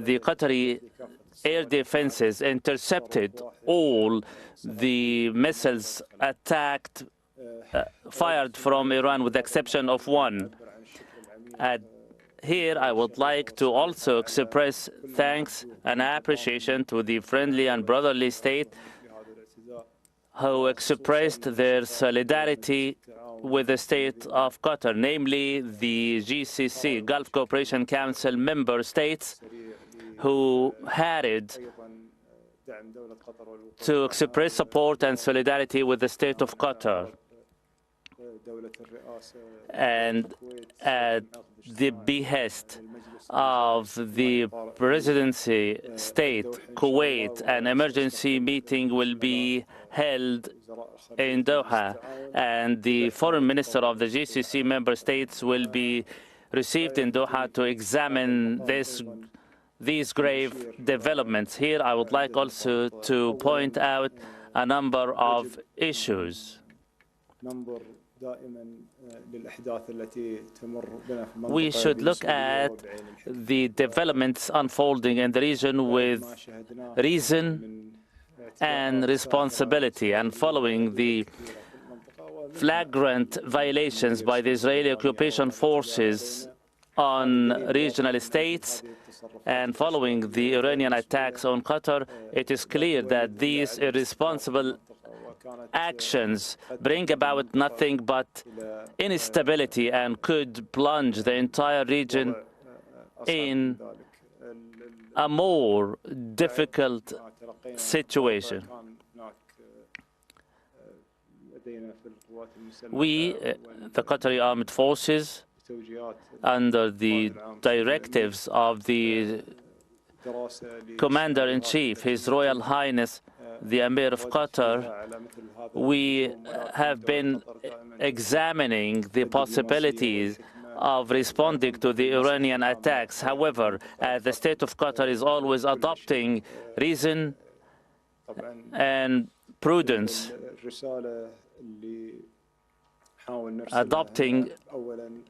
the Qatari air defenses intercepted all the missiles fired from Iran, with the exception of one. Here, I would like to also express thanks and appreciation to the friendly and brotherly state who expressed their solidarity with the state of Qatar, namely the GCC, Gulf Cooperation Council member states, who harried to express support and solidarity with the state of Qatar. And at the behest of the presidency state, Kuwait, an emergency meeting will be held in Doha, and the foreign minister of the GCC member states will be received in Doha to examine these grave developments. Here, I would like also to point out a number of issues. We should look at the developments unfolding in the region with reason and responsibility, and following the flagrant violations by the Israeli occupation forces on regional states, and following the Iranian attacks on Qatar, it is clear that these irresponsible actions bring about nothing but instability and could plunge the entire region in a more difficult situation. We, the Qatari Armed Forces, under the directives of the Commander-in-Chief, His Royal Highness the Emir of Qatar, we have been examining the possibilities of responding to the Iranian attacks. However, the state of Qatar is always adopting reason and prudence, adopting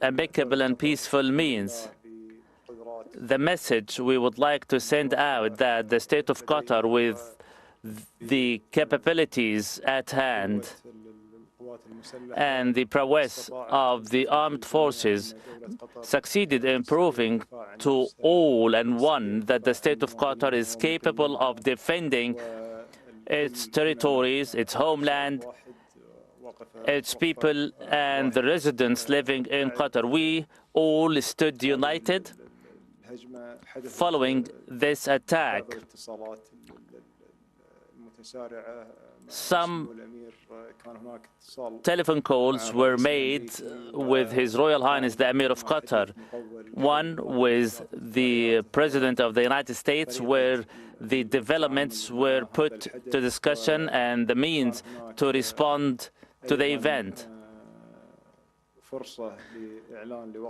amicable and peaceful means. The message we would like to send out that the state of Qatar, with the capabilities at hand and the prowess of the armed forces, succeeded in proving to all and one that the state of Qatar is capable of defending its territories, its homeland, its people, and the residents living in Qatar. We all stood united following this attack. Some telephone calls were made with His Royal Highness the Emir of Qatar, one with the President of the United States, where the developments were put to discussion and the means to respond to the event.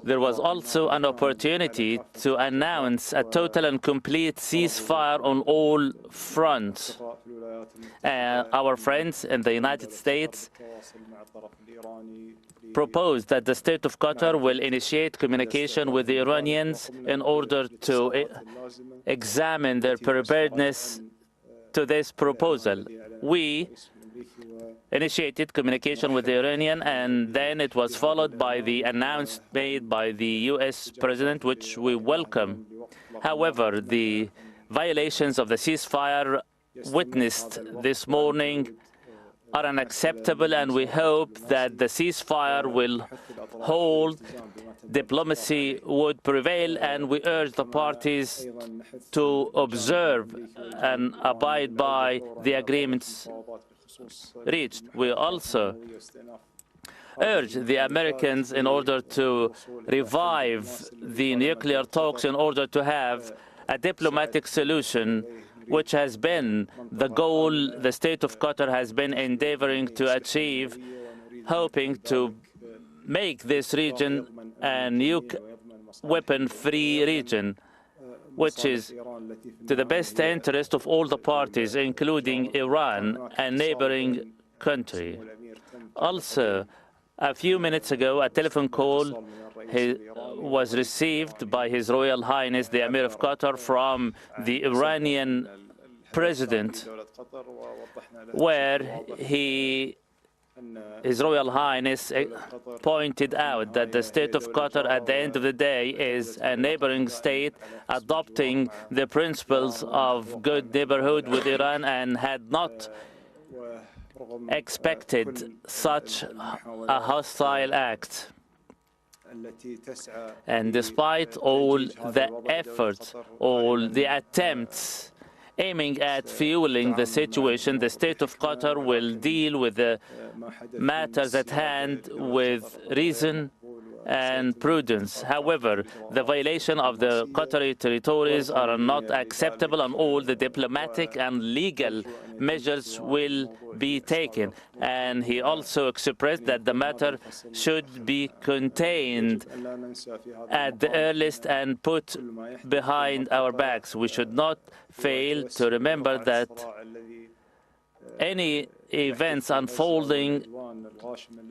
There was also an opportunity to announce a total and complete ceasefire on all fronts. Our friends in the United States proposed that the state of Qatar will initiate communication with the Iranians in order to examine their preparedness to this proposal. We initiated communication with the Iranian, and then it was followed by the announcement made by the U.S. President, which we welcome. However, the violations of the ceasefire witnessed this morning are unacceptable, and we hope that the ceasefire will hold, diplomacy would prevail, and we urge the parties to observe and abide by the agreements reached. We also urge the Americans in order to revive the nuclear talks in order to have a diplomatic solution, which has been the goal the state of Qatar has been endeavoring to achieve, hoping to make this region a nuke weapon-free region, which is to the best interest of all the parties, including Iran, a neighboring country. Also, a few minutes ago, a telephone call He was received by His Royal Highness, the Emir of Qatar, from the Iranian president, where His Royal Highness pointed out that the state of Qatar, at the end of the day, is a neighboring state adopting the principles of good neighborhood with Iran, and had not expected such a hostile act. And despite all the efforts, all the attempts aiming at fueling the situation, the state of Qatar will deal with the matters at hand with reason and prudence. However, the violation of the Qatari territories are not acceptable, and all the diplomatic and legal measures will be taken. And he also expressed that the matter should be contained at the earliest and put behind our backs. We should not fail to remember that any events unfolding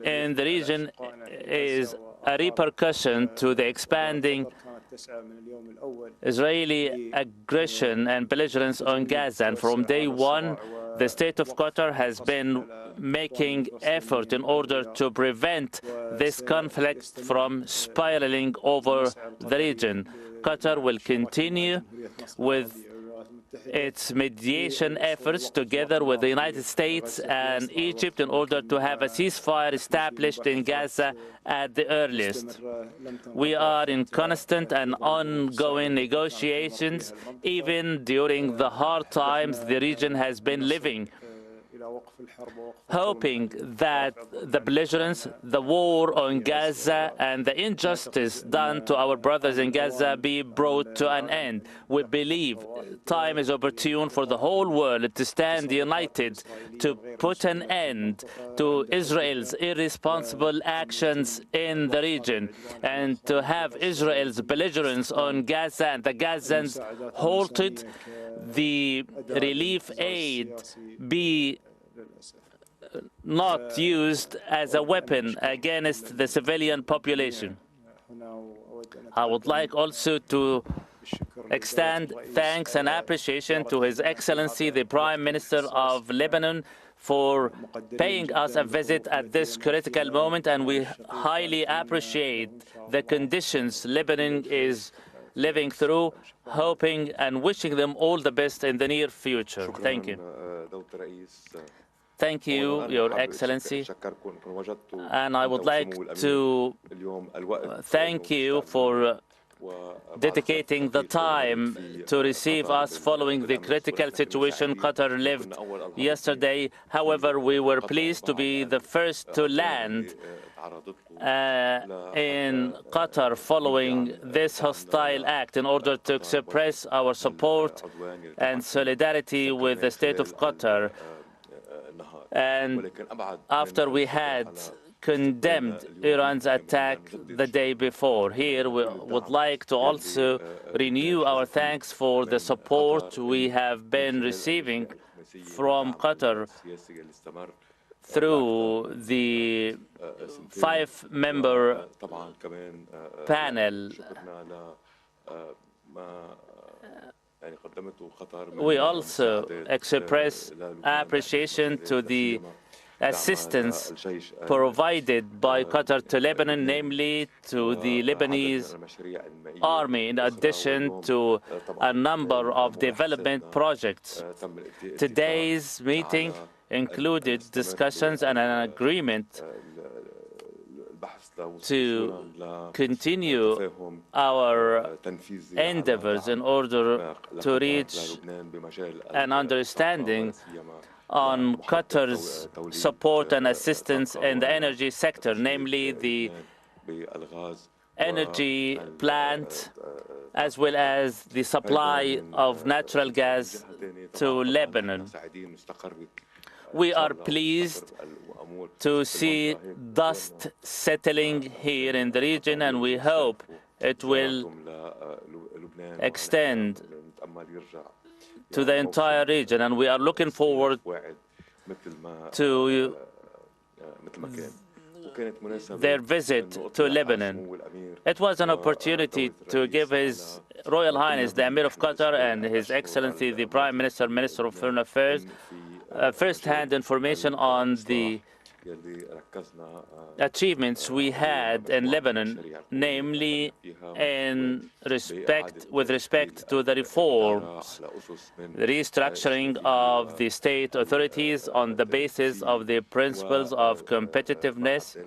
in the region is a repercussion to the expanding Israeli aggression and belligerence on Gaza. And from day one, the state of Qatar has been making effort in order to prevent this conflict from spiraling over the region. Qatar will continue with its mediation efforts together with the United States and Egypt in order to have a ceasefire established in Gaza at the earliest. We are in constant and ongoing negotiations, even during the hard times the region has been living, hoping that the belligerence, the war on Gaza, and the injustice done to our brothers in Gaza be brought to an end. We believe time is opportune for the whole world to stand united to put an end to Israel's irresponsible actions in the region, and to have Israel's belligerence on Gaza and the Gazans halted, the relief aid be not used as a weapon against the civilian population. I would like also to extend thanks and appreciation to His Excellency, the Prime Minister of Lebanon, for paying us a visit at this critical moment, and we highly appreciate the conditions Lebanon is living through, hoping and wishing them all the best in the near future. Thank you. Thank you, Your Excellency, and I would like to thank you for dedicating the time to receive us following the critical situation Qatar lived yesterday. However, we were pleased to be the first to land in Qatar following this hostile act in order to express our support and solidarity with the state of Qatar. And after we had condemned Iran's attack the day before, here we would like to also renew our thanks for the support we have been receiving from Qatar through the 5-member panel. We also express appreciation to the assistance provided by Qatar to Lebanon, namely to the Lebanese army, in addition to a number of development projects. Today's meeting included discussions and an agreement to continue our endeavors in order to reach an understanding on Qatar's support and assistance in the energy sector, namely the energy plant, as well as the supply of natural gas to Lebanon. We are pleased to see dust settling here in the region, and we hope it will extend to the entire region, and we are looking forward to their visit to Lebanon. It was an opportunity to give His Royal Highness the Emir of Qatar and His Excellency the Prime Minister, Minister of Foreign Affairs, first-hand information on the achievements we had in Lebanon, namely with respect to the reforms, the restructuring of the state authorities on the basis of the principles of competitiveness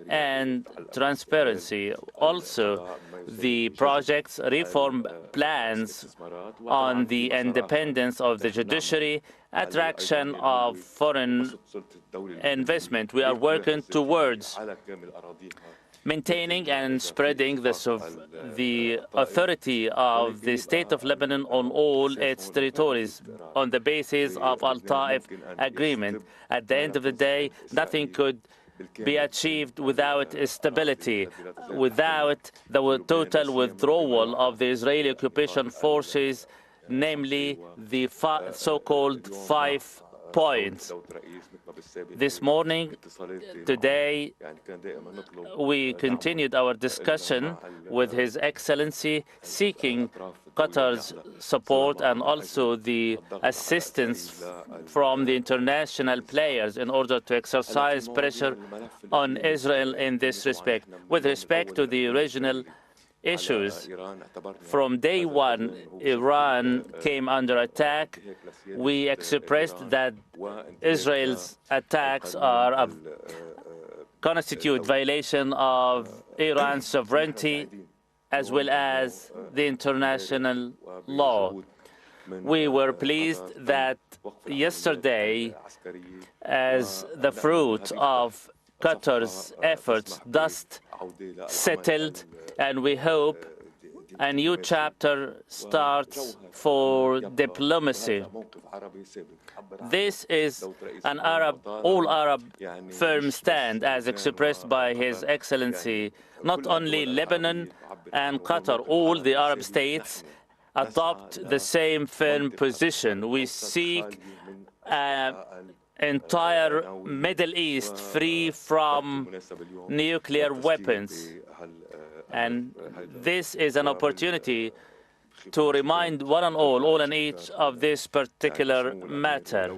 and transparency. Also, the project's reform plans on the independence of the judiciary, attraction of foreign investment. We are working towards maintaining and spreading the authority of the State of Lebanon on all its territories on the basis of Al-Taif Agreement. At the end of the day, nothing could be achieved without stability, without the total withdrawal of the Israeli occupation forces, namely the so-called 5 points. This morning, today, we continued our discussion with His Excellency, seeking Qatar's support and also the assistance from the international players in order to exercise pressure on Israel in this respect. With respect to the regional issues, from day one, Iran came under attack. We expressed that Israel's attacks constitute violation of Iran's sovereignty as well as the international law. We were pleased that yesterday, as the fruit of Qatar's efforts, dust settled, and we hope a new chapter starts for diplomacy. This is an all-Arab firm stand, as expressed by His Excellency. Not only Lebanon and Qatar, all the Arab states adopt the same firm position. We seek an entire Middle East free from nuclear weapons. And this is an opportunity to remind one and all and each of this particular matter.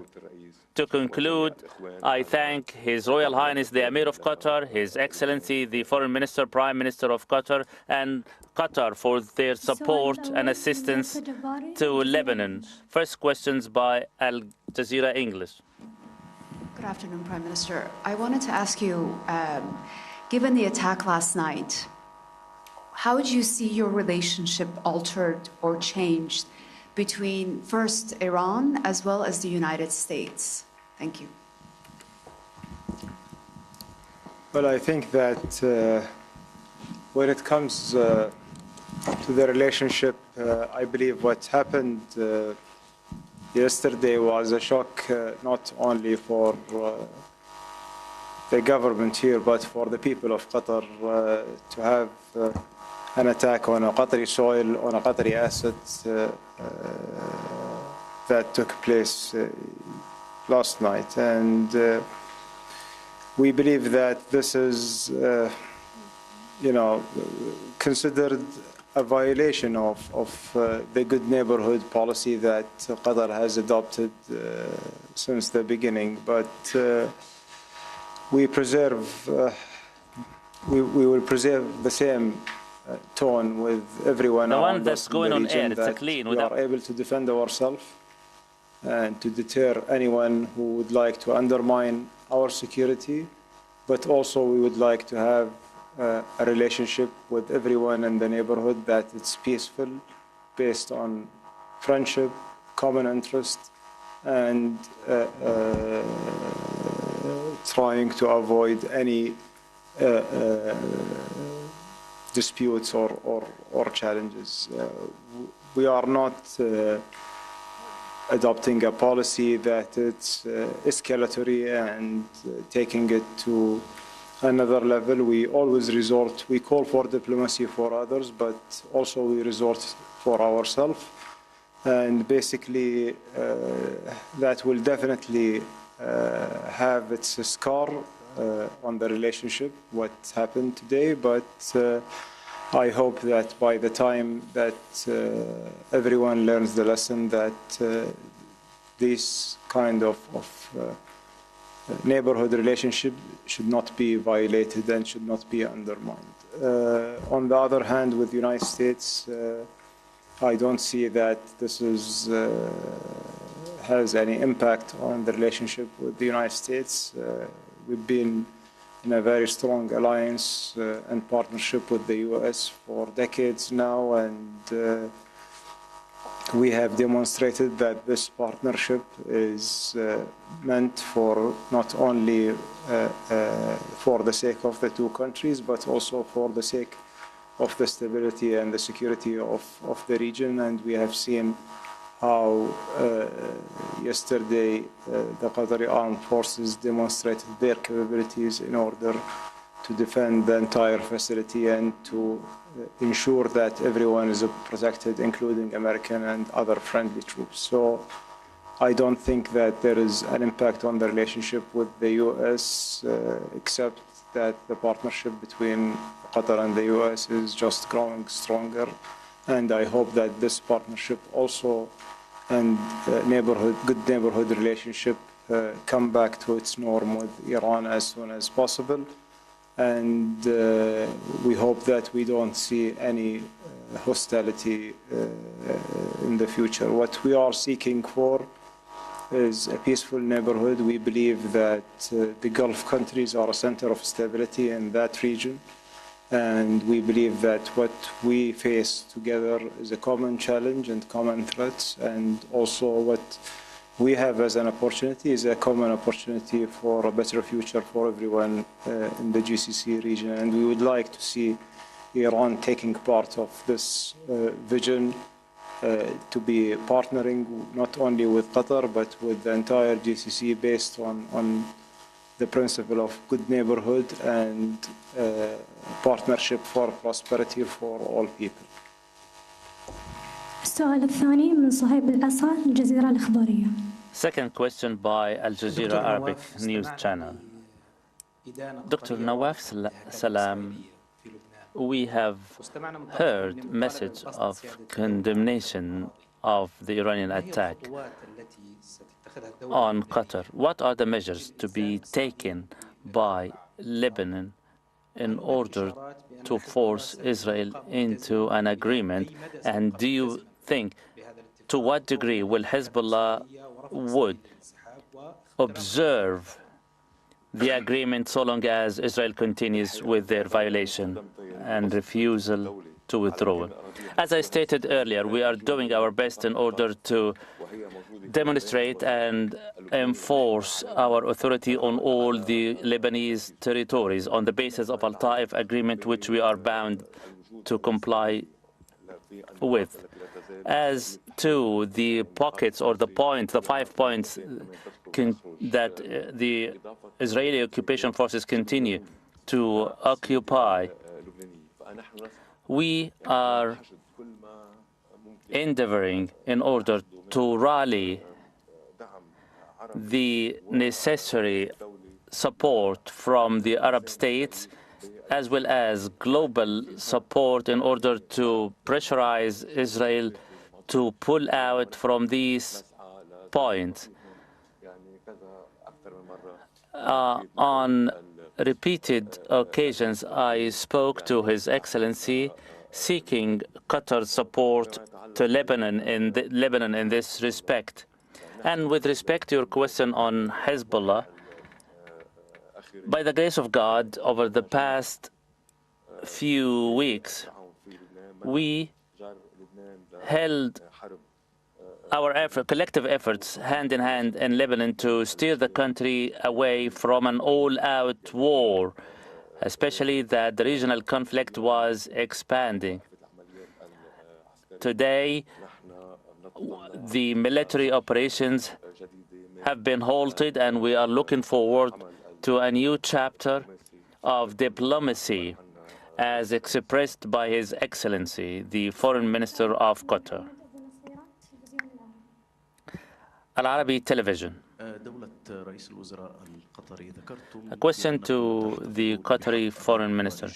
To conclude, I thank His Royal Highness the Emir of Qatar, His Excellency the Foreign Minister, Prime Minister of Qatar, and Qatar for their support and assistance to Lebanon. First questions by Al Jazeera English. Good afternoon, Prime Minister. I wanted to ask you, given the attack last night, how would you see your relationship altered or changed between first Iran as well as the United States? Thank you. Well, I think that when it comes to the relationship, I believe what happened yesterday was a shock not only for the government here, but for the people of Qatar to have an attack on a Qatari soil, on a Qatari asset that took place last night. And we believe that this is, considered a violation of the good neighborhood policy that Qatar has adopted since the beginning. But we will preserve the same tone with everyone. The one that's going on air, it's a clean. We are able to defend ourselves and to deter anyone who would like to undermine our security, but also we would like to have a relationship with everyone in the neighborhood that it's peaceful, based on friendship, common interest, and trying to avoid any disputes or challenges. We are not adopting a policy that it's escalatory and taking it to another level. We always we call for diplomacy for others, but also we resort for ourselves. And basically, that will definitely have its scar on the relationship, what happened today, but I hope that by the time that everyone learns the lesson that this kind of neighborhood relationship should not be violated and should not be undermined. On the other hand, with the United States, I don't see that this has any impact on the relationship with the United States. We've been in a very strong alliance and partnership with the U.S. for decades now, and we have demonstrated that this partnership is meant for not only for the sake of the two countries, but also for the sake of the stability and the security of the region. And we have seen how yesterday the Qatari armed forces demonstrated their capabilities in order to defend the entire facility and to ensure that everyone is protected, including American and other friendly troops. So I don't think that there is an impact on the relationship with the U.S., except that the partnership between Qatar and the U.S. is just growing stronger. And I hope that this partnership also and good neighborhood relationship come back to its norm with Iran as soon as possible. And we hope that we don't see any hostility in the future. What we are seeking for is a peaceful neighborhood. We believe that the Gulf countries are a center of stability in that region. And we believe that what we face together is a common challenge and common threats. And also what we have as an opportunity is a common opportunity for a better future for everyone in the GCC region. And we would like to see Iran taking part of this vision to be partnering not only with Qatar, but with the entire GCC based on the principle of good neighborhood and partnership for prosperity for all people. السؤال الثاني من صهيب العصا الجزيرة الإخبارية. Second question by Al Jazeera Arabic News Channel. Dr. Nawaz Salam, we have heard message of condemnation of the Iranian attack on Qatar. What are the measures to be taken by Lebanon in order to force Israel into an agreement? And do you think, to what degree will Hezbollah would observe the agreement so long as Israel continues with their violation and refusal to withdraw? As I stated earlier, we are doing our best in order to demonstrate and enforce our authority on all the Lebanese territories on the basis of Al-Taif agreement, which we are bound to comply with. As to the pockets or the 5 points that the Israeli occupation forces continue to occupy, we are endeavoring in order to rally the necessary support from the Arab states as well as global support in order to pressurize Israel to pull out from these points. On repeated occasions, I spoke to His Excellency seeking Qatar's support to Lebanon in this respect. And with respect to your question on Hezbollah, by the grace of God, over the past few weeks, we held our collective efforts hand in hand in Lebanon to steer the country away from an all-out war, especially that the regional conflict was expanding. Today, the military operations have been halted, and we are looking forward to a new chapter of diplomacy as expressed by His Excellency, the Foreign Minister of Qatar. Al Arabi Television. A question to the Qatari Foreign Minister.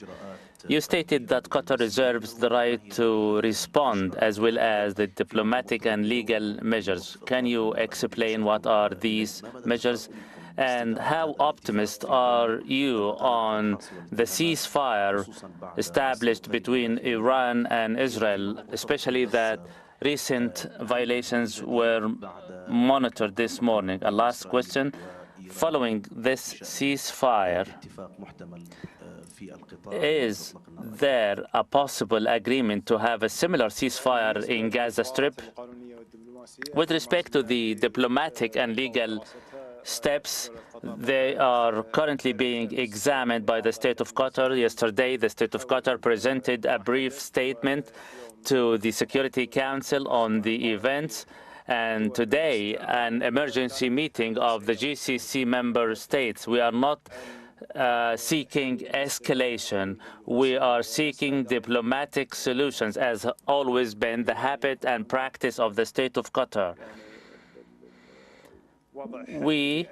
You stated that Qatar reserves the right to respond as well as the diplomatic and legal measures. Can you explain what are these measures? And how optimistic are you on the ceasefire established between Iran and Israel, especially that recent violations were monitored this morning? A last question. Following this ceasefire, is there a possible agreement to have a similar ceasefire in Gaza Strip? With respect to the diplomatic and legal steps, they are currently being examined by the State of Qatar. Yesterday, the State of Qatar presented a brief statement to the Security Council on the events, and today an emergency meeting of the GCC member states. We are not seeking escalation. We are seeking diplomatic solutions, as always been the habit and practice of the State of Qatar. We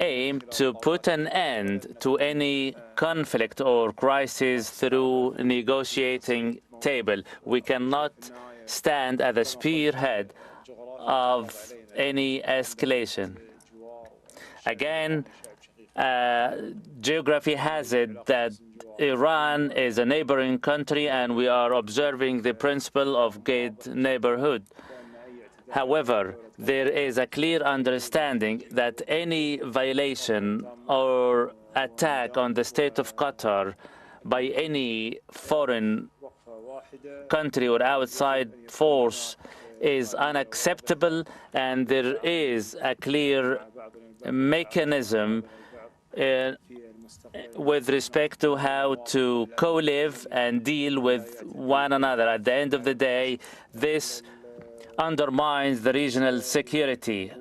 aim to put an end to any conflict or crisis through negotiating table. We cannot stand at the spearhead of any escalation. Again, geography has it that Iran is a neighboring country and we are observing the principle of good neighborhood. However, there is a clear understanding that any violation or attack on the State of Qatar by any foreign country or outside force is unacceptable, and there is a clear mechanism with respect to how to co-live and deal with one another. At the end of the day, this undermines the regional security.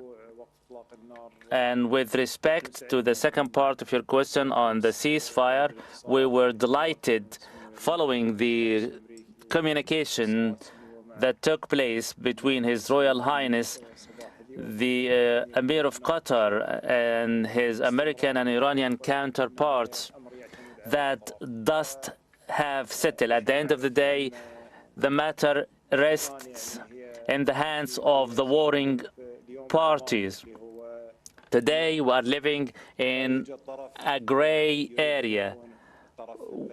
And with respect to the second part of your question on the ceasefire, we were delighted following the communication that took place between His Royal Highness the Emir of Qatar and his American and Iranian counterparts that dust have settled. At the end of the day, the matter rests in the hands of the warring parties. Today, we are living in a gray area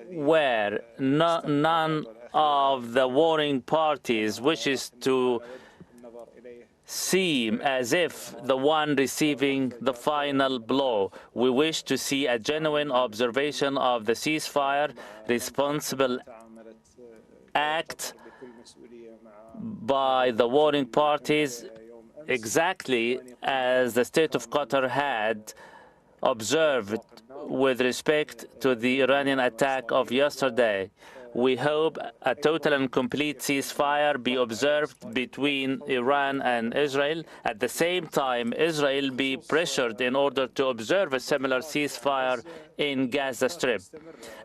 where none of the warring parties wishes to seem as if the one receiving the final blow. We wish to see a genuine observation of the ceasefire, responsible act by the warring parties, exactly as the State of Qatar had observed with respect to the Iranian attack of yesterday. We hope a total and complete ceasefire be observed between Iran and Israel. At the same time, Israel be pressured in order to observe a similar ceasefire in Gaza Strip.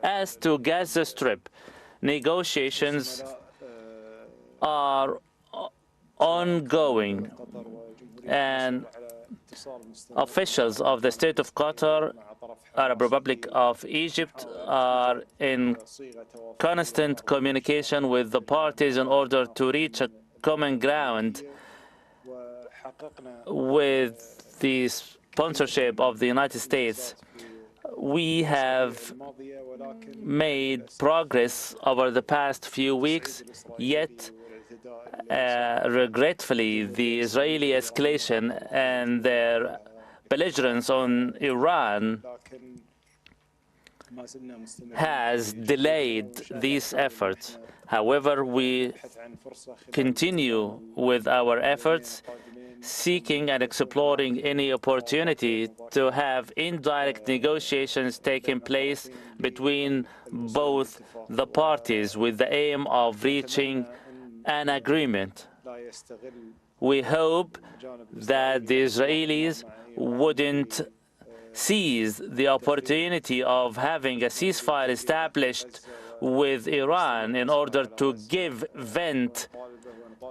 As to Gaza Strip, negotiations are ongoing, and officials of the State of Qatar, Arab Republic of Egypt, are in constant communication with the parties in order to reach a common ground with the sponsorship of the United States. We have made progress over the past few weeks, yet regretfully, the Israeli escalation and their belligerence on Iran has delayed these efforts. However, we continue with our efforts, seeking and exploring any opportunity to have indirect negotiations taking place between both the parties with the aim of reaching an agreement. We hope that the Israelis wouldn't seize the opportunity of having a ceasefire established with Iran in order to give vent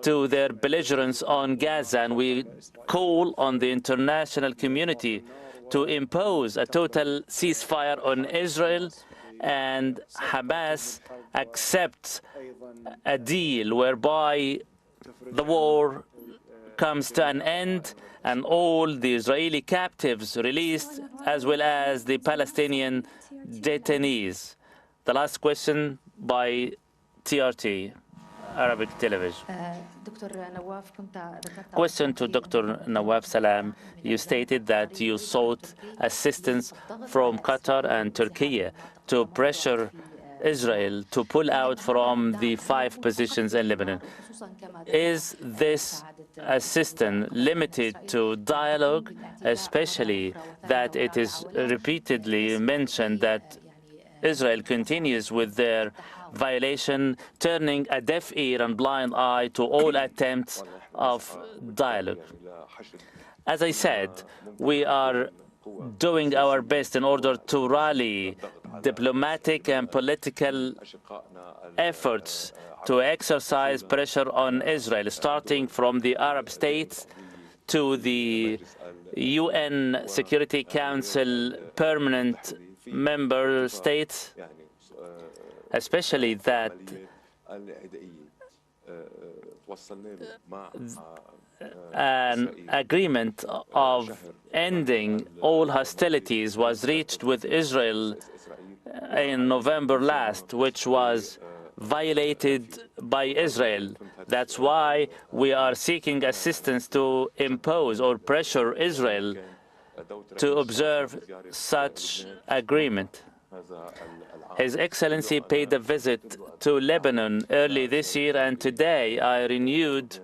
to their belligerence on Gaza, and we call on the international community to impose a total ceasefire on Israel, and Hamas accepts a deal whereby the war comes to an end and all the Israeli captives released, as well as the Palestinian detainees. The last question by TRT, Arabic television. Question to Dr. Nawaz Salam. You stated that you sought assistance from Qatar and Turkey to pressure Israel to pull out from the 5 positions in Lebanon. Is this assistance limited to dialogue, especially that it is repeatedly mentioned that Israel continues with their violation, turning a deaf ear and blind eye to all attempts of dialogue? As I said, we are doing our best in order to rally diplomatic and political efforts to exercise pressure on Israel, starting from the Arab states to the UN Security Council permanent member states, especially that an agreement of ending all hostilities was reached with Israel in November last, which was violated by Israel. That's why we are seeking assistance to impose or pressure Israel to observe such agreement. His Excellency paid a visit to Lebanon early this year, and today I renewed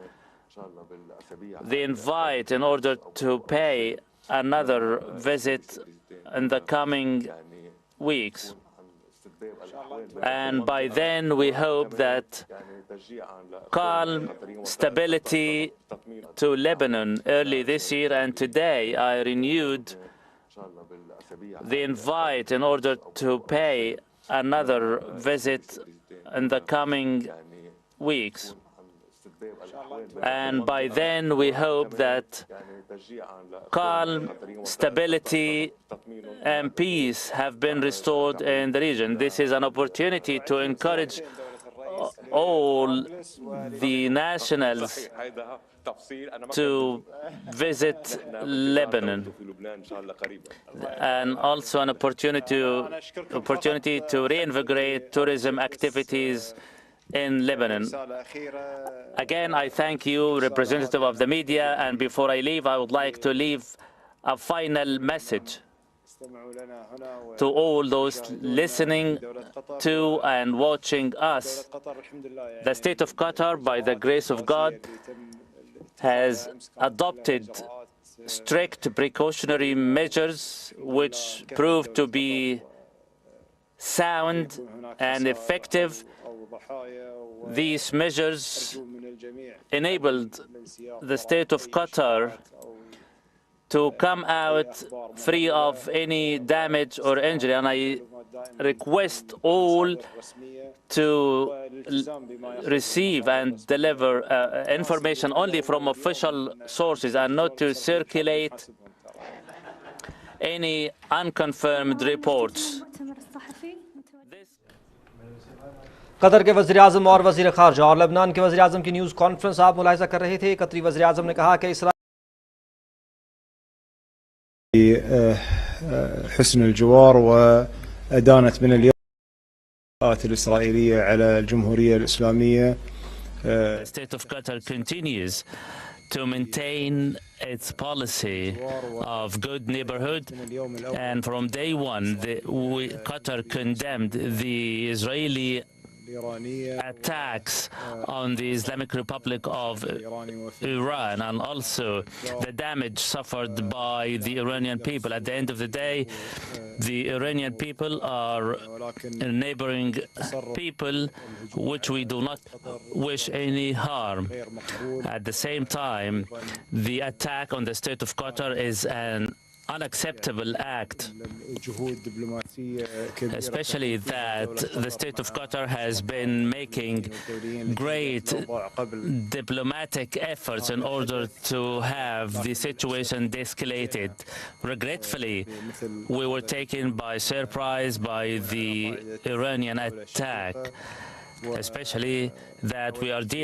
the invite in order to pay another visit in the coming weeks. And by then, we hope that calm, stability to Lebanon early this year, and today I renewed the invite in order to pay another visit in the coming weeks. And by then, we hope that calm, stability, and peace have been restored in the region. This is an opportunity to encourage all the nationals to visit Lebanon, and also an opportunity to reinvigorate tourism activities in Lebanon. Again, I thank you, representative of the media, and before I leave, I would like to leave a final message to all those listening to and watching us. The state of Qatar, by the grace of God, has adopted strict precautionary measures which proved to be sound and effective. These measures enabled the state of Qatar to come out free of any damage or injury, and I request all to receive and deliver information only from official sources and not to circulate any unconfirmed reports. Qatar के वज़ीर-ए-आज़म और वज़ीर ख़ारजा और Lebanon के वज़ीर-ए-आज़म की news conference आप मुलाहिज़ा कर रहे थे। कतरी वज़ीर-ए-आज़म ने कहा कि حسن الجوار وأدانت من اليات الإسرائيلية على الجمهورية الإسلامية. The state of Qatar continues to maintain its policy of good neighborhood, and from day one, Qatar condemned the Israeli attacks on the Islamic Republic of Iran, and also the damage suffered by the Iranian people. At the end of the day, the Iranian people are neighboring people which we do not wish any harm. At the same time, the attack on the state of Qatar is an unacceptable act. especially that the state of Qatar has been making great diplomatic efforts in order to have the situation de-escalated. Regretfully, we were taken by surprise by the Iranian attack, especially that we are dealing